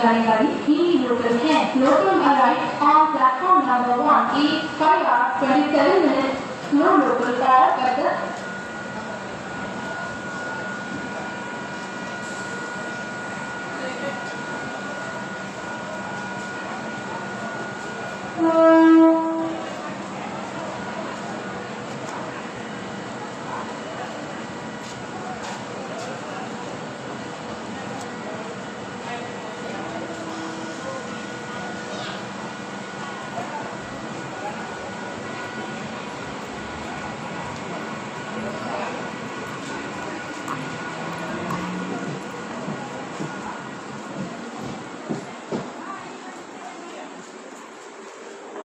जाने वाली ही लोकल है। Local arrive on platform number 1 is 5 hours 27 minutes. No local car at the Thank you.